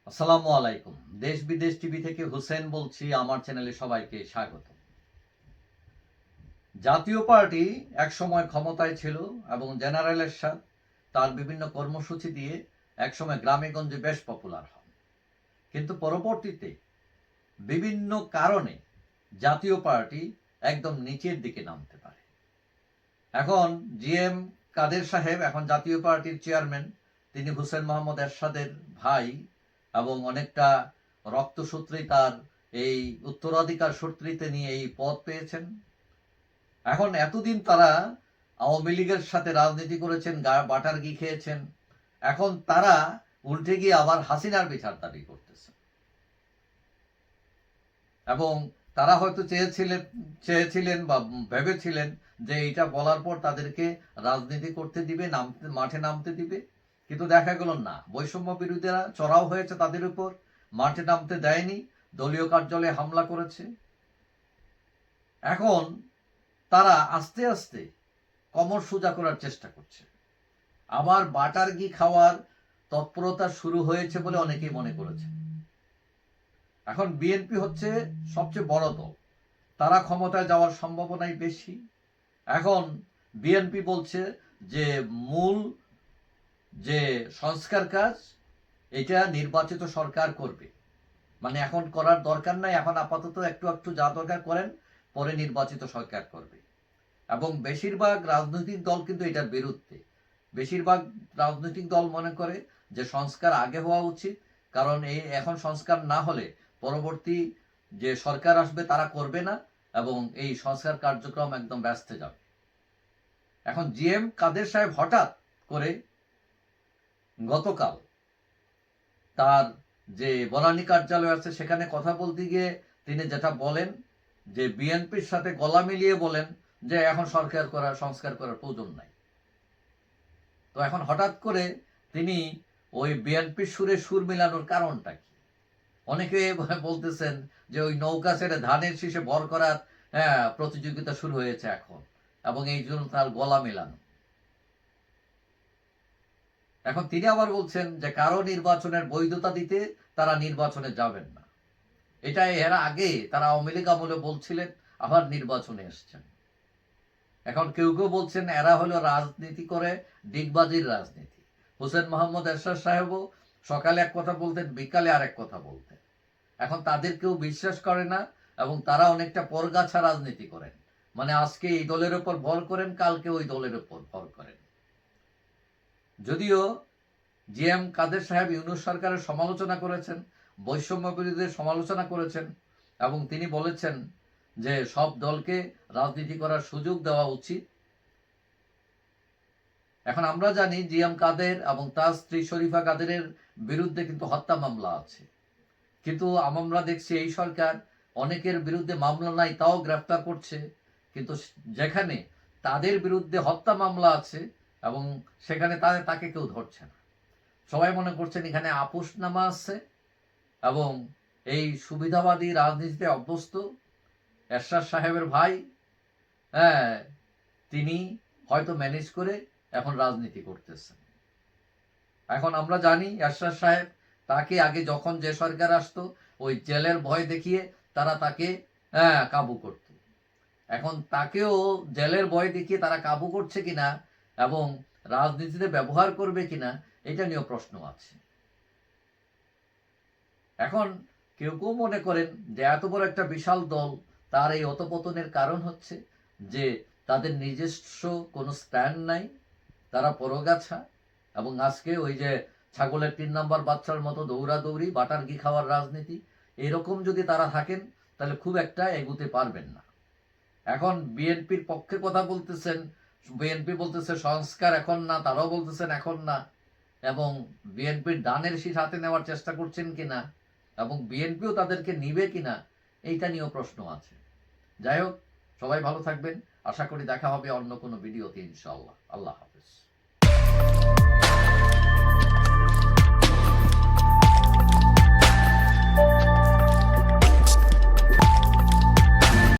আসসালামু আলাইকুম। দেশ বিদেশ টিভি থেকে হুসেন বলছি। আমার চ্যানেলে সবাইকে স্বাগত। জাতীয় পার্টি একসময় ক্ষমতায় ছিল এবং জেনারেল এরশাদ তার বিভিন্ন কর্মসূচি দিয়ে একসময় গ্রামে গঞ্জে বেশ পপুলার হন। কিন্তু পরবর্তীতে বিভিন্ন কারণে জাতীয় পার্টি একদম নিচের দিকে নামতে পারে। এখন জিএম কাদের সাহেব এখন জাতীয় পার্টির চেয়ারম্যান। তিনি হুসেন মোহাম্মদ এরশাদের ভাই এবং অনেকটা রক্তসূত্রেই তার এই উত্তরাধিকার সূত্রিতে নিয়ে এই পদ পেয়েছেন। এখন এতদিন তারা আওয়ামী লীগের সাথে রাজনীতি করেছেন, বাটার ঘি খেয়েছেন। এখন তারা উল্টে গিয়ে আবার হাসিনার বিচার দাবি করতেছে এবং তারা হয়তো চেয়েছিলেন বা ভেবেছিলেন যে এটা বলার পর তাদেরকে রাজনীতি করতে দিবে, মাঠে নামতে দিবে। কিন্তু দেখা গেল না, বৈষম্য বিরোধীরা চড়াও হয়েছে তাদের উপর, মাঠে নামতে দেয়নি, দলীয় কার্যালয়ে হামলা করেছে। এখন তারা আস্তে আস্তে কমর সোজা করার চেষ্টা করছে। আবার বাটার ঘি খাওয়ার তৎপরতা শুরু হয়েছে বলে অনেকেই মনে করেছে। এখন বিএনপি হচ্ছে সবচেয়ে বড় দল, তারা ক্ষমতায় যাওয়ার সম্ভাবনাই বেশি। এখন বিএনপি বলছে যে মূল যে সংস্কার কাজ এটা নির্বাচিত সরকার করবে, মানে এখন করার দরকার নাই, এখন আপাতত একটু একটু যা দরকার করেন, পরে নির্বাচিত সরকার করবে। এবং বেশিরভাগ রাজনৈতিক দল কিন্তু এটার বিরুদ্ধে। বেশিরভাগ রাজনৈতিক দল মনে করে যে সংস্কার আগে হওয়া উচিত, কারণ এই এখন সংস্কার না হলে পরবর্তী যে সরকার আসবে তারা করবে না এবং এই সংস্কার কার্যক্রম একদম ব্যস্ত যাবে। এখন জিএম কাদের সাহেব হঠাৎ করে গতকাল তার যে বনানী কার্যালয় আছে সেখানে কথা বলতে গিয়ে তিনি যেটা বলেন যে বিএনপির সাথে গলা মিলিয়ে বলেন যে এখন সংস্কার করার প্রয়োজন নাই। তো এখন হঠাৎ করে তিনি ওই বিএনপির সুরে সুর মিলানোর কারণটা কি? অনেকে বলতেছেন যে ওই নৌকা ছেড়ে ধানের শীষে ভর করার প্রতিযোগিতা শুরু হয়েছে এখন, এবং এই জন্য তার গলা মেলানো। এখন তিনি আবার বলছেন যে কারো নির্বাচনের বৈধতা দিতে তারা নির্বাচনে যাবেন না। এটা এর আগে তারা আওয়ামী লীগ আমলে বলছিলেন, আবার নির্বাচনে এসছেন। এখন কেউ কেউ বলছেন এরা হলো রাজনীতি করে ডিগবাজির রাজনীতি। হোসেন মোহাম্মদ এরশাদ সাহেবও সকালে এক কথা বলতেন, বিকালে আরেক কথা বলতেন। এখন তাদের কেউ বিশ্বাস করে না এবং তারা অনেকটা পরগাছা রাজনীতি করেন, মানে আজকে এই দলের উপর ভর করেন, কালকে ওই দলের উপর ভর করেন। যদিও জিএম কাদের সাহেব ইউনূস সরকারের সমালোচনা করেছেন, বৈষম্য বিরোধীদের সমালোচনা করেছেন এবং তিনি বলেছেন যে সব দলকে রাজনীতি করার সুযোগ দেওয়া উচিত। এখন আমরা জানি জিএম কাদের এবং তার স্ত্রী শরীফা কাদেরের বিরুদ্ধে কিন্তু হত্যা মামলা আছে, কিন্তু আমরা দেখছি এই সরকার অনেকের বিরুদ্ধে মামলা নাই তাও গ্রেফতার করছে, কিন্তু যেখানে তাদের বিরুদ্ধে হত্যা মামলা আছে এবং সেখানে তাকে কেউ ধরছে না। সবাই মনে করছেন এখানে আপোষনামা আছে এবং এই সুবিধাবাদী রাজনীতিতে অভ্যস্ত এরশাদ সাহেবের ভাই তিনি হয়তো ম্যানেজ করে এখন রাজনীতি করতেছেন। এখন আমরা জানি এরশাদ সাহেব তাকে আগে যখন যে সরকার আসতো ওই জেলের ভয় দেখিয়ে তারা তাকে কাবু করত। এখন তাকেও জেলের ভয় দেখিয়ে তারা কাবু করছে কিনা এবং রাজনীতিতে ব্যবহার করবে কিনা এটা নিয়েও প্রশ্ন আছে। এখন কেউ কেউ মনে করেন যে এত বড় একটা বিশাল দল, তার এই অধঃপতনের কারণ হচ্ছে যে তাদের নিজস্ব কোনো স্ট্যান্ড নাই, তারা পরগাছা এবং আজকে ওই যে ছাগলের 3 নম্বর বাচ্চার মতো দৌড়াদৌড়ি, বাটার ঘি খাওয়ার রাজনীতি, এরকম যদি তারা থাকেন তাহলে খুব একটা এগুতে পারবেন না। এখন বিএনপির পক্ষে কথা বলতেছেন, বিএনপি বলতেছে সংস্কার এখন না, তারাও বলতেছেন এখন না, এবং বিএনপির ডানের শীষ হাতে নেওয়ার চেষ্টা করছেন কিনা এবং বিএনপিও তাদেরকে নিবে কিনা এইটা নিয়েও প্রশ্ন আছে। যাই হোক, সবাই ভালো থাকবেন, আশা করি দেখা হবে অন্য কোনো ভিডিওতে ইনশাআল্লাহ। আল্লাহ হাফেজ।